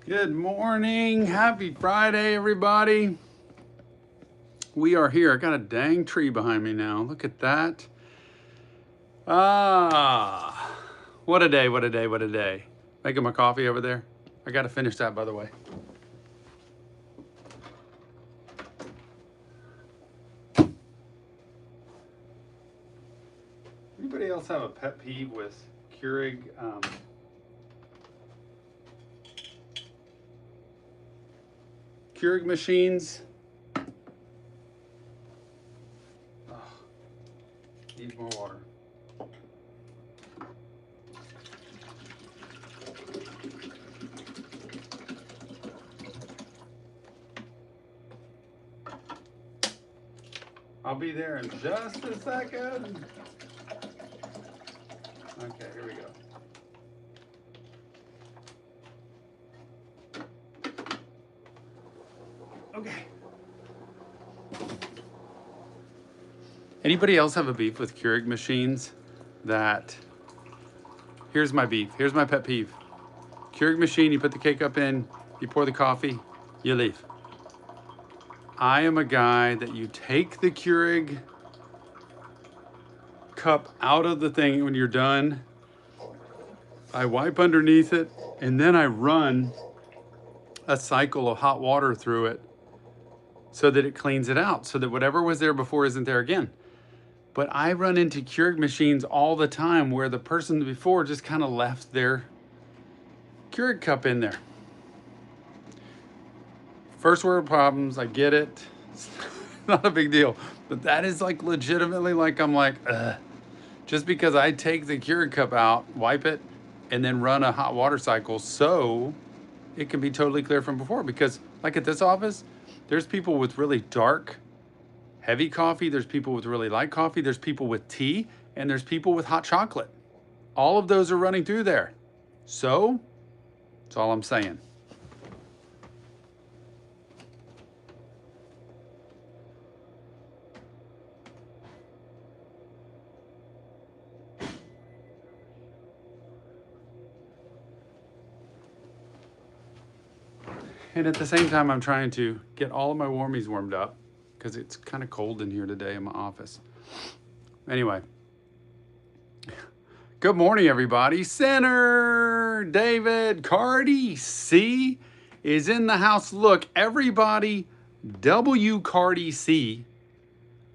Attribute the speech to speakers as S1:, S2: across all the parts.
S1: Good morning. Happy Friday, everybody. We are here. I got a dang tree behind me now. Look at that. What a day, what a day, what a day. Making my coffee over there. I got to finish that, by the way. Anybody else have a pet peeve with Keurig? Keurig machines? Need more water. I'll be there in just a second. Okay, here we go. Okay. Anybody else have a beef with Keurig machines that, here's my beef, here's my pet peeve. Keurig machine, you put the cake up in, you pour the coffee, you leave. I am a guy that you take the Keurig cup out of the thing when you're done, I wipe underneath it, and then I run a cycle of hot water through it so that it cleans it out, so that whatever was there before isn't there again. But I run into Keurig machines all the time where the person before just kind of left their Keurig cup in there. First world problems, I get it. It's not a big deal. But that is like legitimately like, I'm like, ugh. Just because I take the Keurig cup out, wipe it, and then run a hot water cycle so it can be totally clear from before. Because like at this office, there's people with really dark, heavy coffee, there's people with really light coffee, there's people with tea, and there's people with hot chocolate. All of those are running through there. So, that's all I'm saying. And at the same time, I'm trying to get all of my warmies warmed up because it's kind of cold in here today in my office. Anyway, good morning, everybody. Center David Cardi C is in the house. Look, everybody, W Cardi C.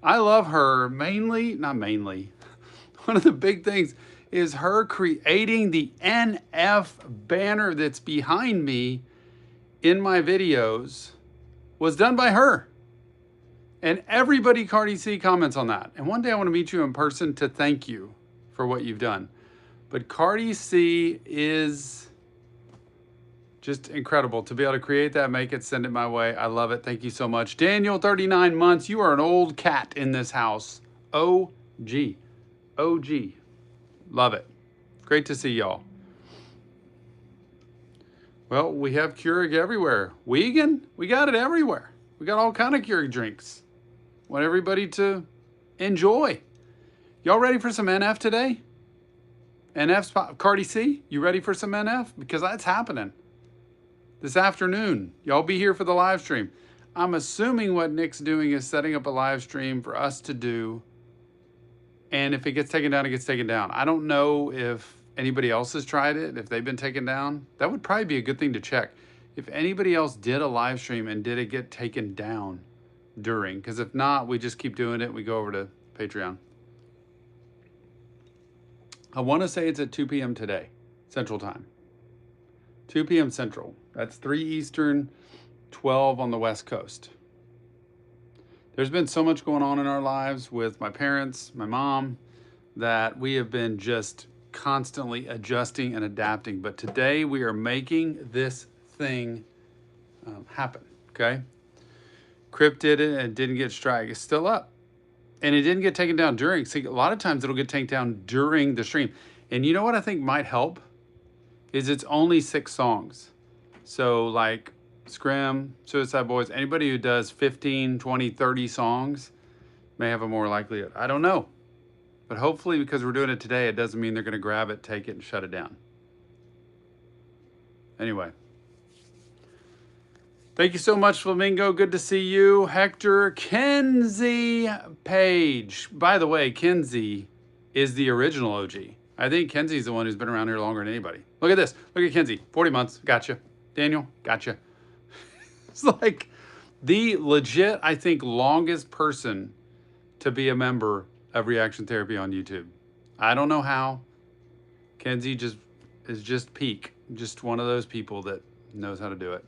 S1: I love her not mainly. One of the big things is her creating the NF banner that's behind me in my videos was done by her. And everybody, Cardi C, comments on that. And one day I want to meet you in person to thank you for what you've done. But Cardi C is just incredible to be able to create that, make it, send it my way. I love it. Thank you so much. Daniel, 39 months. You are an old cat in this house. OG. OG. Love it. Great to see y'all. Well, we have Keurig everywhere. Vegan? We got it everywhere. We got all kind of Keurig drinks. Want everybody to enjoy. Y'all ready for some NF today? NF, Cardi C, you ready for some NF? Because that's happening this afternoon. Y'all be here for the live stream. I'm assuming what Nick's doing is setting up a live stream for us to do. And if it gets taken down, it gets taken down. I don't know if anybody else has tried it, if they've been taken down. That would probably be a good thing to check. If anybody else did a live stream and did it get taken down during, because if not, we just keep doing it. We go over to Patreon. I want to say it's at 2 p.m. today, Central Time. 2 p.m. Central. That's 3 Eastern, 12 on the West Coast. There's been so much going on in our lives with my parents, my mom, that we have been just constantly adjusting and adapting. But today we are making this thing happen, okay? Crypt did it and it didn't get strike. It's still up. And it didn't get taken down during. See, a lot of times it'll get taken down during the stream. And you know what I think might help? Is it's only 6 songs. So like Scrim, Suicide Boys, anybody who does 15, 20, 30 songs may have a more likelihood. I don't know. But hopefully because we're doing it today, it doesn't mean they're going to grab it, take it, and shut it down. Anyway, Thank you so much, Flamingo. Good to see you. Hector, Kenzie Page. By the way, Kenzie is the original OG. I think Kenzie's the one who's been around here longer than anybody. Look at this. Look at Kenzie. 40 months. Gotcha. Daniel, gotcha. It's like the legit, I think, longest person to be a member of Reaction Therapy on YouTube. I don't know how. Kenzie is just peak. Just one of those people that knows how to do it.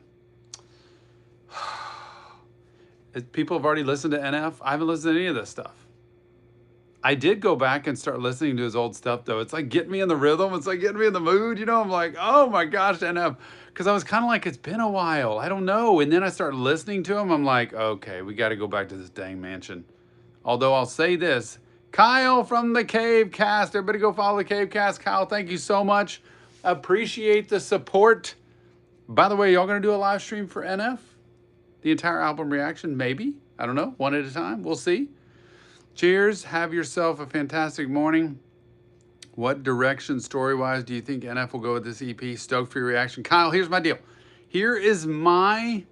S1: People have already listened to NF. I haven't listened to any of this stuff. I did go back and start listening to his old stuff, though. It's like getting me in the rhythm. It's like getting me in the mood. You know, I'm like, oh my gosh, NF. Because I was kind of like, it's been a while. I don't know. And then I started listening to him. I'm like, okay, we got to go back to this dang mansion. Although I'll say this, Kyle from the Cave Cast. Everybody go follow the Cave Cast. Kyle, thank you so much. Appreciate the support. By the way, y'all going to do a live stream for NF? The entire album reaction, maybe. I don't know. One at a time. We'll see. Cheers. Have yourself a fantastic morning. What direction, story-wise, do you think NF will go with this EP? Stoked for your reaction. Kyle, here's my deal. Here is my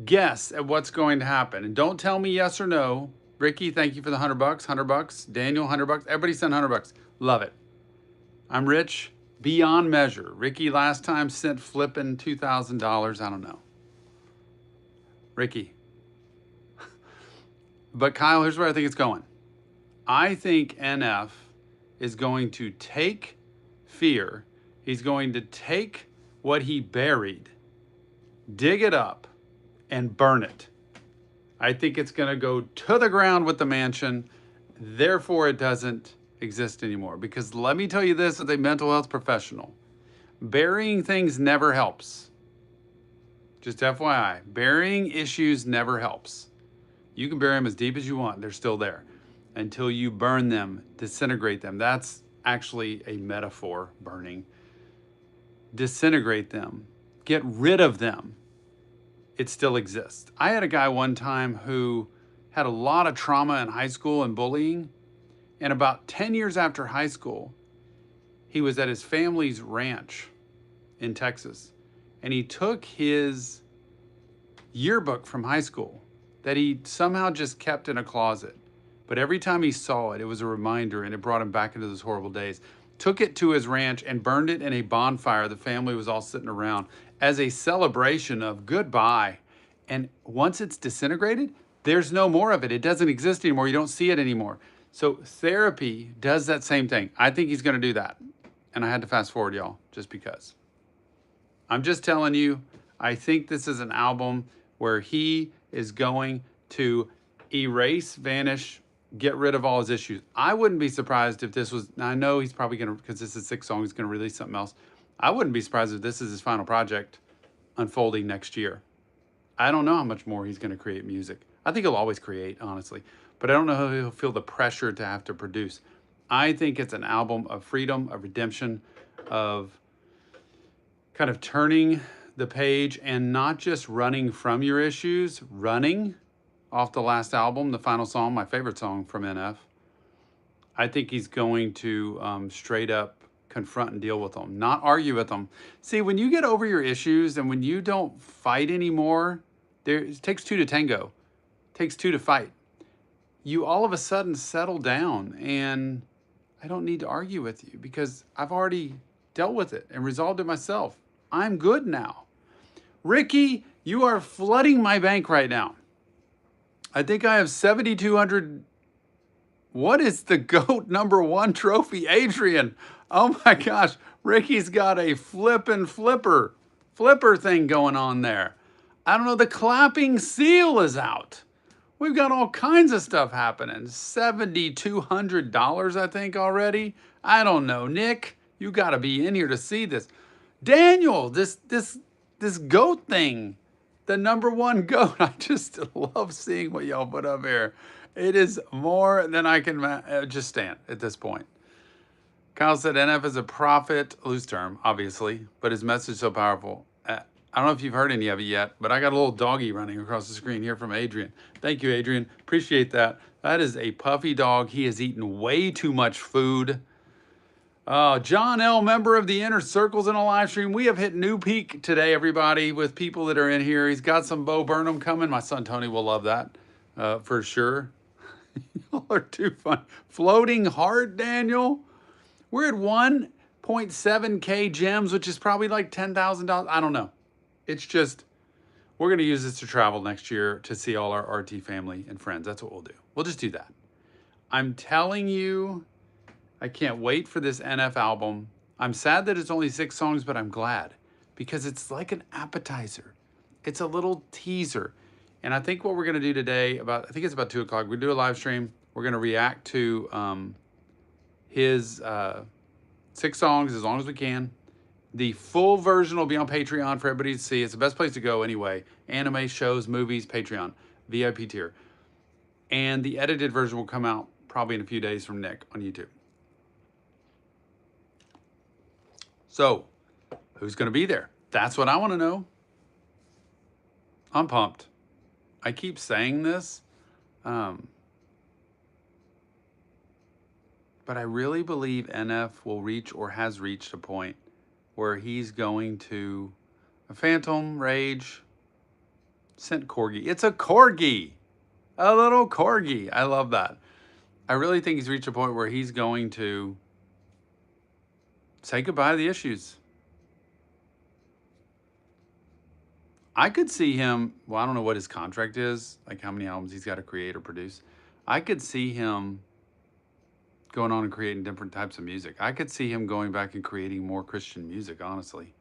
S1: guess at what's going to happen. And don't tell me yes or no. Ricky, thank you for the $100. $100. Daniel, $100. Everybody send $100. Love it. I'm rich beyond measure. Ricky last time sent flipping $2,000. I don't know. Ricky. But Kyle, here's where I think it's going. I think NF is going to take fear. He's going to take what he buried, dig it up, and burn it. I think it's going to go to the ground with the mansion. Therefore, it doesn't exist anymore. Because let me tell you this as a mental health professional. Burying things never helps. Just FYI, burying issues never helps. You can bury them as deep as you want. They're still there until you burn them, disintegrate them. That's actually a metaphor, burning. Disintegrate them. Get rid of them. It still exists. I had a guy one time who had a lot of trauma in high school and bullying. And about 10 years after high school, he was at his family's ranch in Texas. And he took his yearbook from high school that he somehow just kept in a closet. But every time he saw it, it was a reminder and it brought him back into those horrible days. Took it to his ranch and burned it in a bonfire. The family was all sitting around as a celebration of goodbye. And once it's disintegrated, there's no more of it. It doesn't exist anymore. You don't see it anymore. So therapy does that same thing. I think he's going to do that. And I had to fast forward, y'all, just because. I'm just telling you, I think this is an album where he is going to erase, vanish, get rid of all his issues. I wouldn't be surprised if this was, I know he's probably going to, because this is 6 songs, he's going to release something else. I wouldn't be surprised if this is his final project unfolding next year. I don't know how much more he's going to create music. I think he'll always create, honestly. But I don't know how he'll feel the pressure to have to produce. I think it's an album of freedom, of redemption, of kind of turning the page and not just running from your issues, running off the last album, the final song, my favorite song from NF. I think he's going to straight up confront and deal with them, not argue with them. See, when you get over your issues and when you don't fight anymore, it takes 2 to tango. It takes 2 to fight. You all of a sudden settle down and I don't need to argue with you because I've already dealt with it and resolved it myself. I'm good now. Ricky, you are flooding my bank right now. I think I have 7,200. What is the GOAT #1 trophy, Adrian? Oh my gosh, Ricky's got a flipper thing going on there. I don't know, the clapping seal is out. We've got all kinds of stuff happening. $7,200, I think, already. I don't know. Nick, you got to be in here to see this. Daniel, this GOAT thing, the #1 GOAT. I just love seeing what y'all put up here. It is more than I can just stand at this point. Kyle said NF is a prophet, loose term, obviously, but his message is so powerful. I don't know if you've heard any of it yet, but I got a little doggy running across the screen here from Adrian. Thank you, Adrian. Appreciate that. That is a puffy dog. He has eaten way too much food. John L., member of the Inner Circles in a live stream. We have hit new peak today, everybody, with people that are in here. He's got some Bo Burnham coming. My son Tony will love that for sure. Y'all are too fun. Floating Heart, Daniel. We're at 1.7K gems, which is probably like $10,000. I don't know. It's just, we're going to use this to travel next year to see all our RT family and friends. That's what we'll do. We'll just do that. I'm telling you, I can't wait for this NF album. I'm sad that it's only 6 songs, but I'm glad because it's like an appetizer. It's a little teaser. And I think what we're going to do today, I think it's about 2 o'clock, we do a live stream. We're going to react to his 6 songs as long as we can. The full version will be on Patreon for everybody to see. It's the best place to go anyway. Anime, shows, movies, Patreon, VIP tier. And the edited version will come out probably in a few days from Nick on YouTube. So, who's going to be there? That's what I want to know. I'm pumped. I keep saying this, but I really believe NF will reach or has reached a point where he's going to a Phantom Rage sent corgi. It's a corgi, a little corgi. I love that. I really think he's reached a point where he's going to say goodbye to the issues. I could see him, well, I don't know what his contract is, like how many albums he's got to create or produce. I could see him going on and creating different types of music. I could see him going back and creating more Christian music, honestly.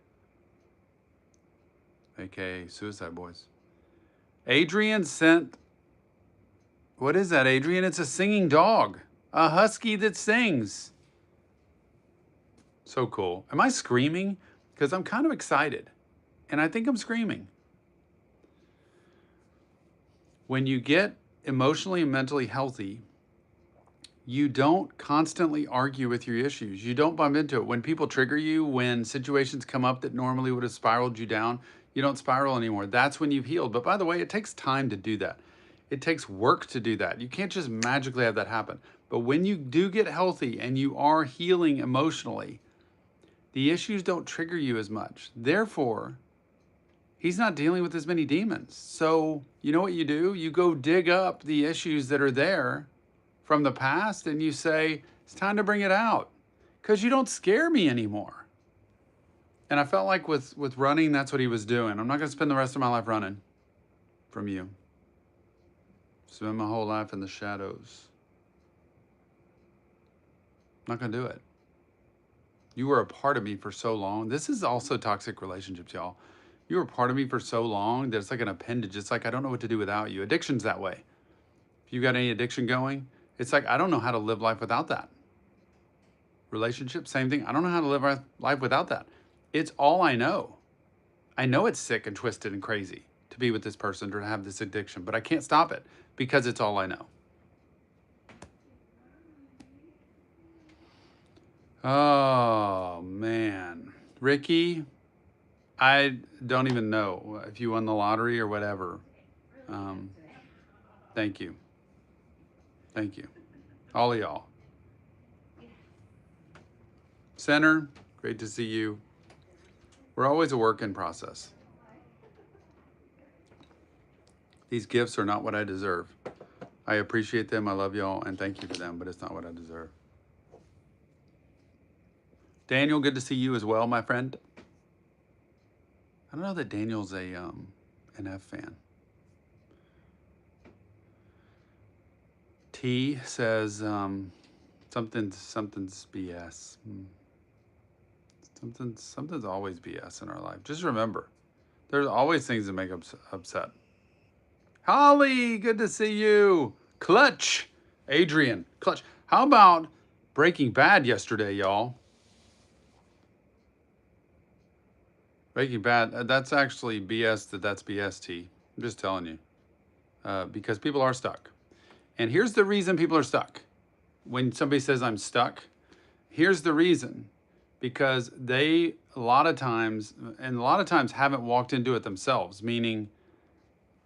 S1: AKA Suicide Boys. Adrian sent, what is that, Adrian? It's a singing dog, a husky that sings. So cool. Am I screaming? Because I'm kind of excited, and I think I'm screaming. When you get emotionally and mentally healthy, you don't constantly argue with your issues. You don't bump into it. When people trigger you, when situations come up that normally would have spiraled you down, you don't spiral anymore. That's when you've healed. But by the way, it takes time to do that. It takes work to do that. You can't just magically have that happen. But when you do get healthy and you are healing emotionally, the issues don't trigger you as much. Therefore, he's not dealing with as many demons. So you know what you do? You go dig up the issues that are there from the past and you say, it's time to bring it out because you don't scare me anymore. And I felt like with running, that's what he was doing. I'm not going to spend the rest of my life running from you. Spend my whole life in the shadows. I'm not going to do it. You were a part of me for so long. This is also toxic relationships, y'all. You were a part of me for so long that it's like an appendage. It's like, I don't know what to do without you. Addiction's that way. If you got any addiction going, it's like, I don't know how to live life without that. Relationship, same thing. I don't know how to live life without that. It's all I know. I know it's sick and twisted and crazy to be with this person, to have this addiction, but I can't stop it because it's all I know. Oh, man. Ricky, I don't even know if you won the lottery or whatever. Thank you. Thank you. All of y'all. Center, great to see you. We're always a work in process. These gifts are not what I deserve. I appreciate them, I love y'all, and thank you for them, but it's not what I deserve. Daniel, good to see you as well, my friend. I don't know that Daniel's a NF fan. T says something's BS. Something's always BS in our life. Just remember, there's always things that make us upset. Holly, good to see you. Clutch, Adrian, Clutch. How about Breaking Bad yesterday, y'all? Breaking Bad, that's actually BS that's BST. I'm just telling you. Because people are stuck. And here's the reason people are stuck. When somebody says I'm stuck, here's the reason. Because they, a lot of times haven't walked into it themselves, meaning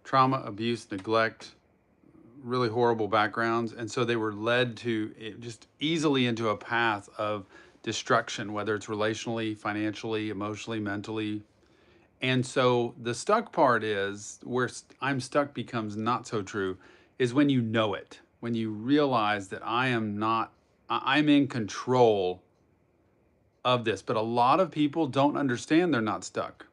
S1: trauma, abuse, neglect, really horrible backgrounds. And so they were led to just easily into a path of destruction, whether it's relationally, financially, emotionally, mentally. And so the stuck part is where I'm stuck becomes not so true is when you know it, when you realize that I'm in control of this. But a lot of people don't understand they're not stuck.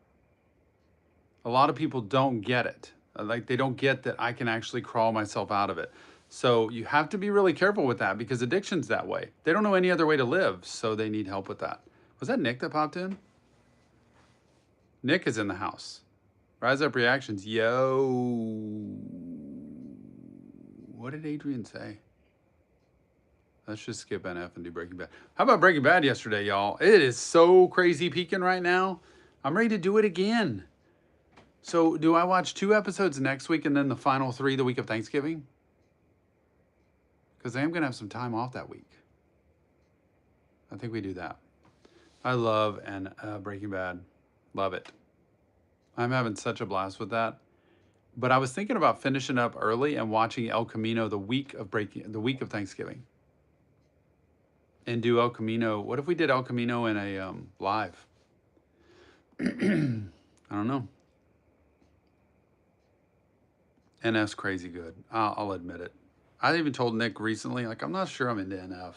S1: A lot of people don't get it. Like they don't get that I can actually crawl myself out of it. So you have to be really careful with that because addiction's that way. They don't know any other way to live, so they need help with that. Was that Nick that popped in? Nick is in the house. Rise Up Reactions. Yo. What did Adrian say? Let's just skip NF and do Breaking Bad. How about Breaking Bad yesterday, y'all? It is so crazy peaking right now. I'm ready to do it again. So do I watch 2 episodes next week and then the final 3 the week of Thanksgiving? Because I am going to have some time off that week. I think we do that. I love Breaking Bad. Love it. I'm having such a blast with that. But I was thinking about finishing up early and watching El Camino the week of Thanksgiving. And do El Camino. What if we did El Camino in a live? I don't know. NF's crazy good. I'll admit it. I even told Nick recently, like, I'm not sure I'm into NF.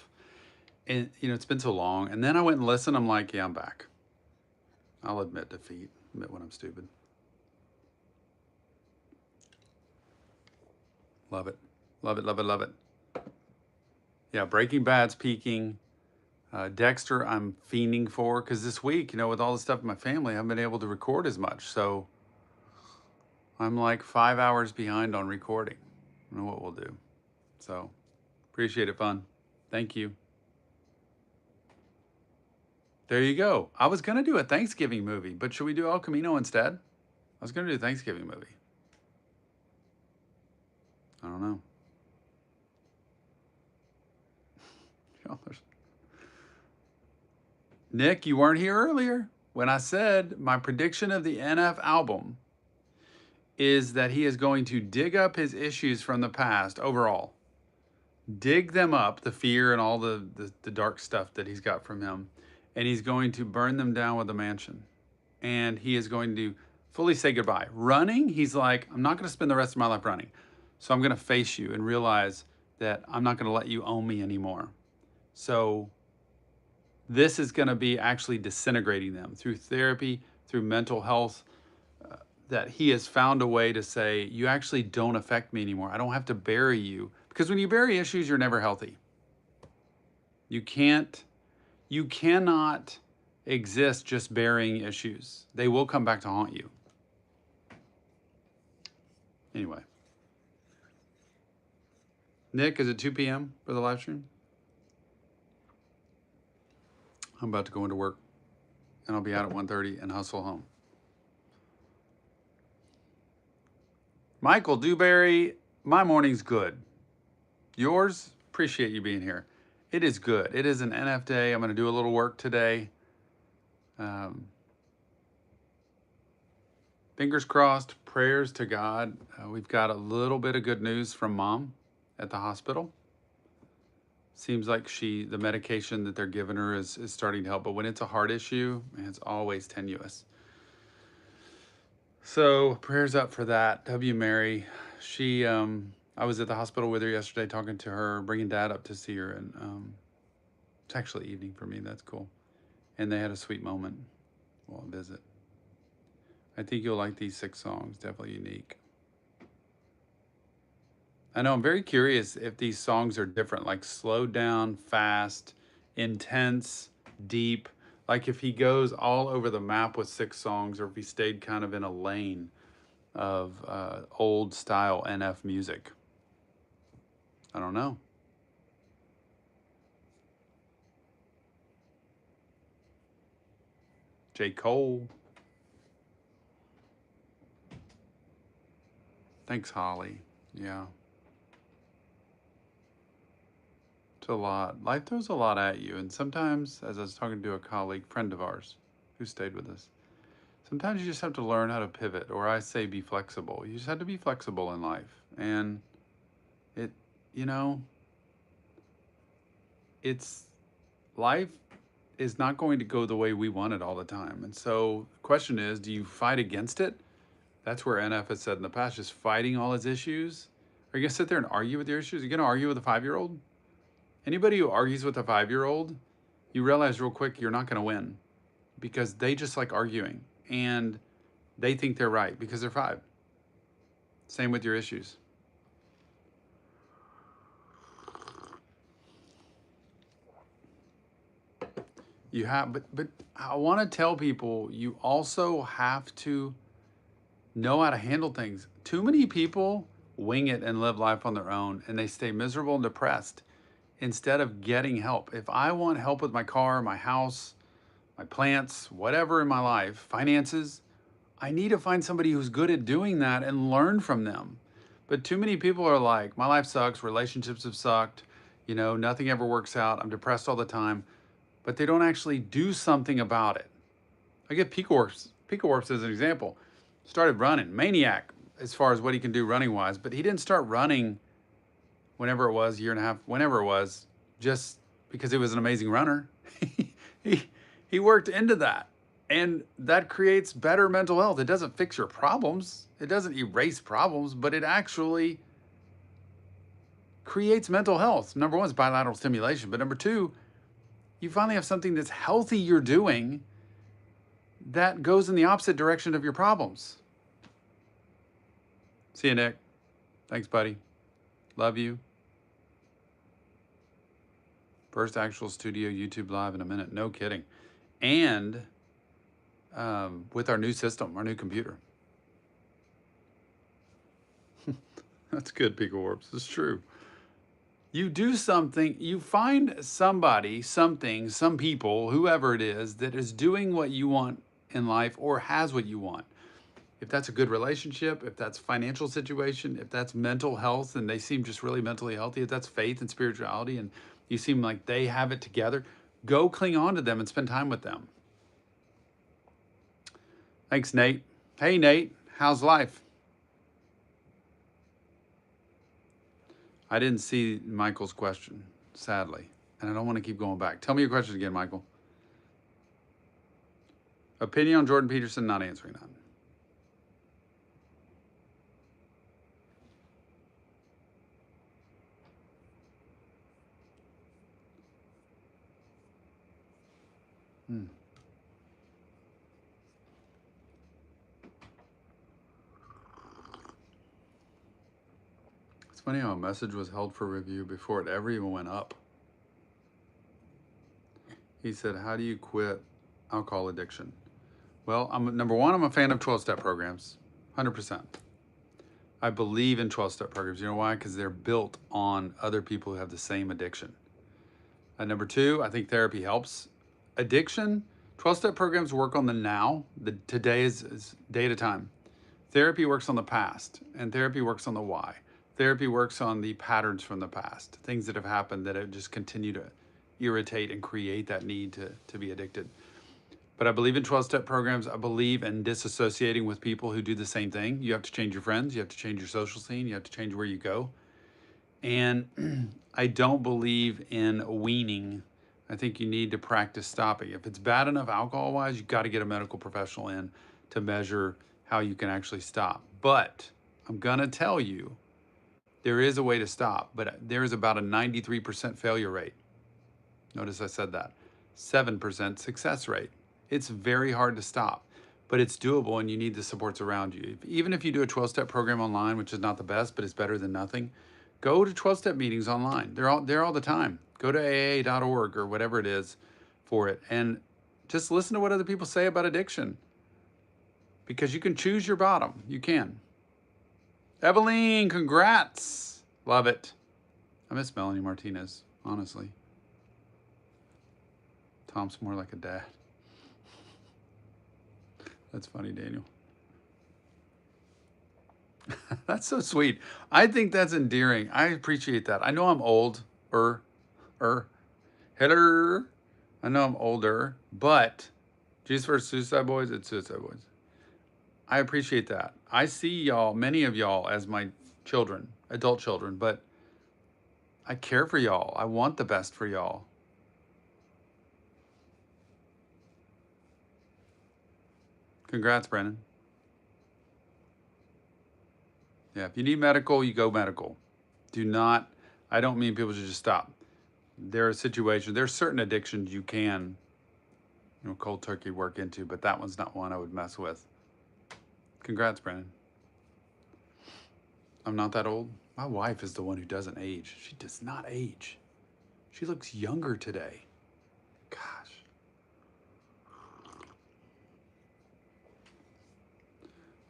S1: And, you know, it's been so long. And then I went and listened. I'm like, yeah, I'm back. I'll admit defeat. Admit when I'm stupid. Love it. Love it, love it, love it. Yeah, Breaking Bad's peaking. Dexter, I'm fiending for. Because this week, you know, with all the stuff in my family, I haven't been able to record as much. So I'm like 5 hours behind on recording. I don't know what we'll do. So appreciate it, fun. Thank you. There you go. I was going to do a Thanksgiving movie, but should we do El Camino instead? I was going to do a Thanksgiving movie. I don't know. Nick, you weren't here earlier when I said my prediction of the NF album is that he is going to dig up his issues from the past overall. Dig them up, the fear and all the dark stuff that he's got from him. And he's going to burn them down with a mansion. And he is going to fully say goodbye. Running, he's like, I'm not going to spend the rest of my life running. So I'm going to face you and realize that I'm not going to let you own me anymore. So this is going to be actually disintegrating them through therapy, through mental health, that he has found a way to say, you actually don't affect me anymore. I don't have to bury you. Because when you bury issues, you're never healthy. You cannot exist just burying issues. They will come back to haunt you. Anyway. Nick, is it 2 p.m. for the live stream? I'm about to go into work. And I'll be out at 1:30 and hustle home. Michael Dewberry, my morning's good. Yours? Appreciate you being here. It is good. It is an NF day. I'm going to do a little work today. Fingers crossed, prayers to God. We've got a little bit of good news from Mom at the hospital. Seems like the medication that they're giving her is starting to help. But when it's a heart issue, man, it's always tenuous. So prayers up for that. W. Mary, I was at the hospital with her yesterday, talking to her, bringing Dad up to see her, and it's actually evening for me. That's cool. And they had a sweet moment while I visit. I think you'll like these 6 songs. Definitely unique. I know I'm very curious if these songs are different, like slowed down, fast, intense, deep. Like if he goes all over the map with 6 songs, or if he stayed kind of in a lane of old style NF music. I don't know. J. Cole. Thanks, Holly. Yeah. It's a lot. Life throws a lot at you. And sometimes, as I was talking to a colleague, friend of ours, who stayed with us, sometimes you just have to learn how to pivot, or I say be flexible. You just have to be flexible in life. And it's life is not going to go the way we want it all the time. And so the question is, do you fight against it? That's where NF has said in the past, just fighting all his issues. Are you going to sit there and argue with your issues? Are you going to argue with a 5-year-old? Anybody who argues with a 5-year-old, you realize real quick you're not going to win because they just like arguing and they think they're right because they're 5. Same with your issues. You have, but I want to tell people you also have to know how to handle things. Too many people wing it and live life on their own, and they stay miserable and depressed instead of getting help. If I want help with my car, my house, my plants, whatever in my life, finances, I need to find somebody who's good at doing that and learn from them. But too many people are like, my life sucks, relationships have sucked, you know, nothing ever works out, I'm depressed all the time, but they don't actually do something about it. I give Pico Warps as an example. Started running, maniac as far as what he can do running wise, but he didn't start running whenever it was, year and a half, whenever it was, just because he was an amazing runner. he worked into that. And that creates better mental health. It doesn't fix your problems. It doesn't erase problems, but it actually creates mental health. Number one is bilateral stimulation. But number two, you finally have something that's healthy you're doing that goes in the opposite direction of your problems. See you, Nick. Thanks, buddy. Love you. First actual studio YouTube live in a minute. No kidding. And with our new system, our new computer. That's good, Pico Warps. It's true. You do something, you find somebody, something, some people, whoever it is, that is doing what you want in life or has what you want. If that's a good relationship, if that's financial situation, if that's mental health and they seem just really mentally healthy, if that's faith and spirituality and you seem like they have it together, go cling on to them and spend time with them. Thanks, Nate. Hey, Nate, how's life? I didn't see Michael's question, sadly, and I don't want to keep going back. Tell me your question again, Michael. Opinion on Jordan Peterson, not answering that. It's funny how a message was held for review before it ever even went up. He said, how do you quit alcohol addiction? Well, number one, I'm a fan of 12-step programs, 100%. I believe in 12-step programs. You know why? Because they're built on other people who have the same addiction. And number two, I think therapy helps. Addiction, 12-step programs work on the now. Today is day at a time. Therapy works on the past, and therapy works on the why. Therapy works on the patterns from the past, things that have happened that have just continue to irritate and create that need to be addicted. But I believe in 12-step programs. I believe in disassociating with people who do the same thing. You have to change your friends. You have to change your social scene. You have to change where you go. And I don't believe in weaning. I think you need to practice stopping. If it's bad enough alcohol-wise, you've got to get a medical professional in to measure how you can actually stop. But I'm going to tell you, there is a way to stop, but there is about a 93% failure rate. Notice I said that. 7% success rate. It's very hard to stop, but it's doable and you need the supports around you. Even if you do a 12-step program online, which is not the best, but it's better than nothing, go to 12-step meetings online. They're all the time. Go to aa.org or whatever it is for it and just listen to what other people say about addiction because you can choose your bottom. You can. Eveline, congrats. Love it. I miss Melanie Martinez, honestly. Tom's more like a dad. That's funny, Daniel. That's so sweet. I think that's endearing. I appreciate that. I know I'm old, Heather. I know I'm older, but Jesus vs. Suicide Boys, it's Suicide Boys. I appreciate that. I see y'all, many of y'all, as my children, adult children, but I care for y'all. I want the best for y'all. Congrats, Brennan. Yeah, if you need medical, you go medical. Do not, I don't mean people should just stop. There are situations, there's certain addictions you can, cold turkey work into, but that one's not one I would mess with. Congrats, Brennan. I'm not that old. My wife is the one who doesn't age. She does not age. She looks younger today. Gosh.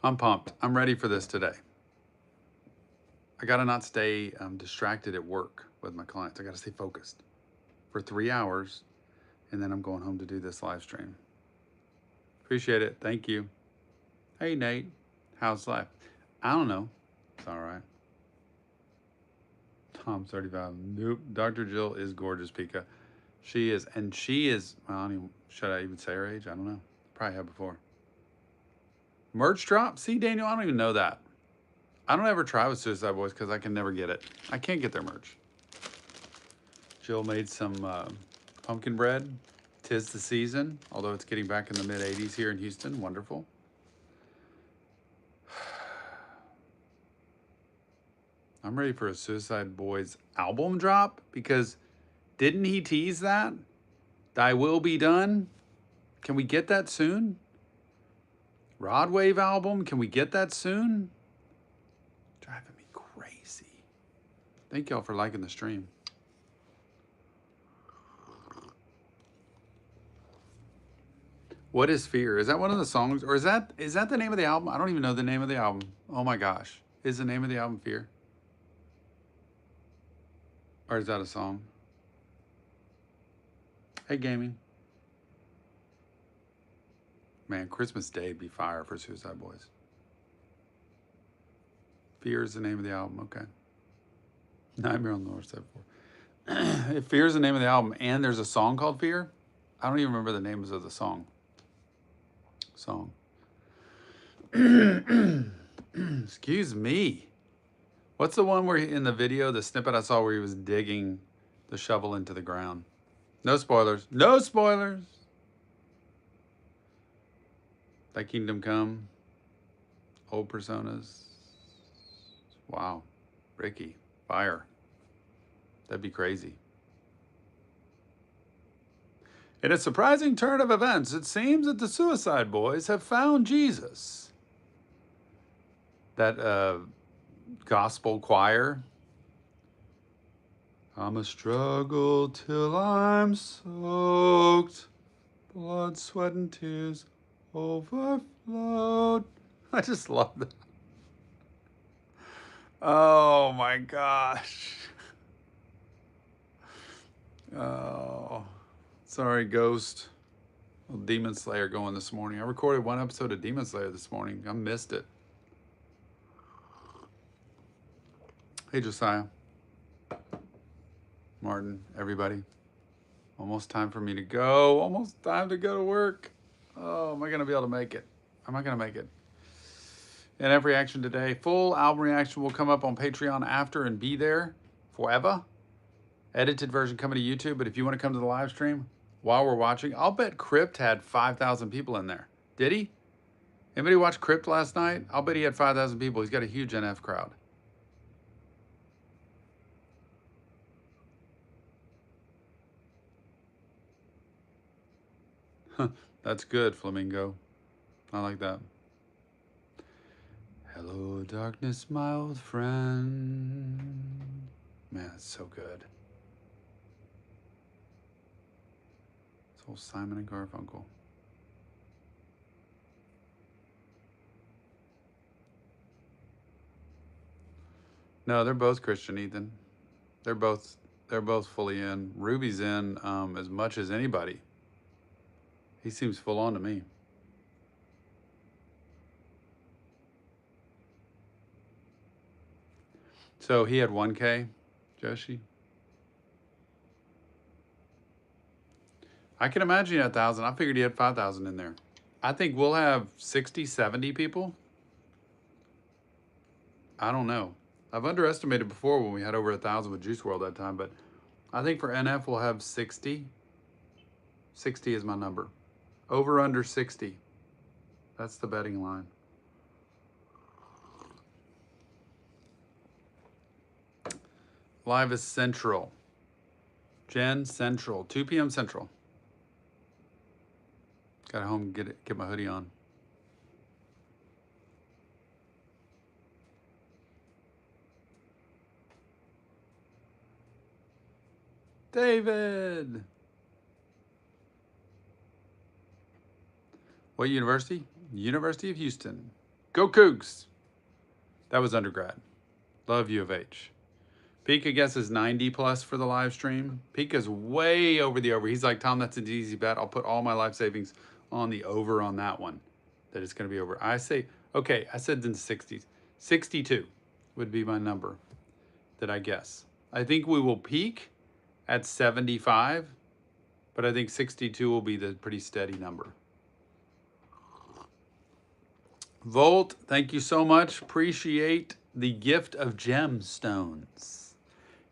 S1: I'm pumped. I'm ready for this today. I gotta not stay distracted at work with my clients. I gotta stay focused for 3 hours, and then I'm going home to do this live stream. Appreciate it. Thank you. Hey, Nate. How's life? I don't know. It's all right. Tom's 35. Nope. Dr. Jill is gorgeous, Pika. She is, and she is, should I even say her age? I don't know. Probably have before. Merch drop? See, Daniel, I don't even know that. I don't ever try with Suicide Boys because I can never get it. I can't get their merch. Jill made some pumpkin bread. 'Tis the season, although it's getting back in the mid-80s here in Houston. Wonderful. I'm ready for a Suicide Boys album drop because didn't he tease that? Thy Will Be Done? Can we get that soon? Rod Wave album, can we get that soon? Driving me crazy. Thank y'all for liking the stream. What is Fear? Is that one of the songs? Or is that the name of the album? I don't even know the name of the album. Oh my gosh. Is the name of the album Fear? Or is that a song? Hey, gaming. Man, Christmas Day would be fire for Suicide Boys. Fear is the name of the album. Okay. Nightmare on the North Side 4. If Fear is the name of the album and there's a song called Fear, I don't even remember the names of the song. Excuse me. What's the one where in the video, the snippet I saw where he was digging the shovel into the ground? No spoilers. No spoilers. Thy Kingdom Come. Old Personas. Wow. Ricky. Fire. That'd be crazy. In a surprising turn of events, it seems that the Suicide Boys have found Jesus. That gospel choir. I'ma struggle till I'm soaked. Blood, sweat, and tears overflowed. I just love that. Oh my gosh. Oh, sorry, Ghost. Well, Demon Slayer going this morning. I recorded one episode of Demon Slayer this morning. I missed it. Hey, Josiah. Martin, everybody. Almost time for me to go. Almost time to go to work. Oh, am I going to be able to make it? Am I going to make it? NF reaction today. Full album reaction will come up on Patreon after and be there forever. Edited version coming to YouTube, but if you want to come to the live stream while we're watching, I'll bet Crypt had 5,000 people in there. Did he? Anybody watch Crypt last night? I'll bet he had 5,000 people. He's got a huge NF crowd. That's good, Flamingo. I like that. Hello, darkness, my old friend. Man, it's so good. It's old Simon and Garfunkel. No, they're both Christian, Ethan. They're both fully in. Ruby's in as much as anybody. He seems full on to me. So he had 1K, Joshi. I can imagine he had 1,000. I figured he had 5,000 in there. I think we'll have 60, 70 people. I don't know. I've underestimated before when we had over 1,000 with Juice WRLD that time, but I think for NF we'll have 60. 60 is my number. Over under 60. That's the betting line. Live is Central. Jen, Central. 2 p.m. Central. Got home and get my hoodie on. David! What university? University of Houston. Go Cougs! That was undergrad. Love U of H. Peak, I guess, is 90 plus for the live stream. Peak is way over the over. He's like, Tom, that's an easy bet. I'll put all my life savings on the over on that one. That it's going to be over. I say, okay, I said in the 60s. 62 would be my number that I guess. I think we will peak at 75, but I think 62 will be the pretty steady number. Volt, thank you so much. Appreciate the gift of gemstones.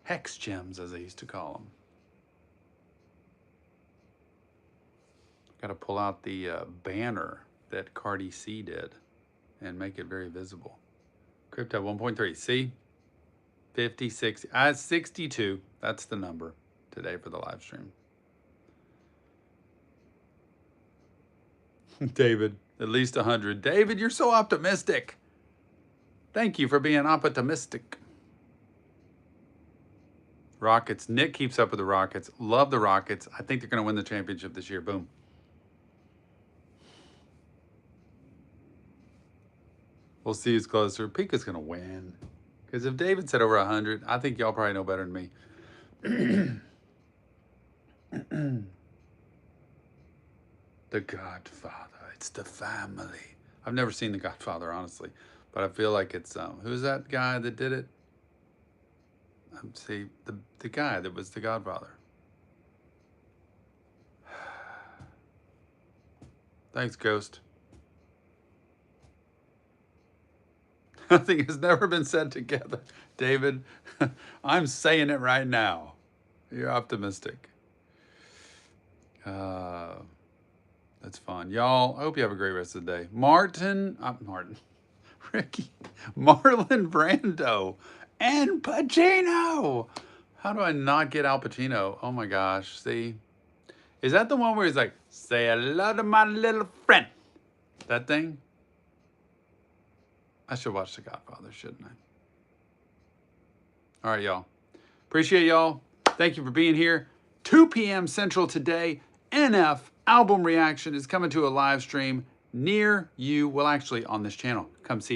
S1: Hex gems, as I used to call them. Got to pull out the banner that Cardi C did and make it very visible. Crypto 1.3, see? 50, 60, 62. That's the number today for the live stream. David, at least 100. David, you're so optimistic. Thank you for being optimistic. Rockets. Nick keeps up with the Rockets. Love the Rockets. I think they're going to win the championship this year. Boom. We'll see who's closer. Pika's going to win. Because if David said over 100, I think y'all probably know better than me. The Godfather. It's the family. I've never seen The Godfather, honestly. But I feel like it's, who's that guy that did it? See, the guy that was the Godfather. Thanks, Ghost. Nothing has never been said together. David, I'm saying it right now. You're optimistic. That's fun. Y'all, I hope you have a great rest of the day. Ricky, Marlon Brando, and Pacino. How do I not get Al Pacino? Oh my gosh, see? Is that the one where he's like, say hello to my little friend? That thing? I should watch The Godfather, shouldn't I? All right, y'all. Appreciate y'all. Thank you for being here. 2 p.m. Central today. NF album reaction is coming to a live stream near you. Well, actually, on this channel. Come see us.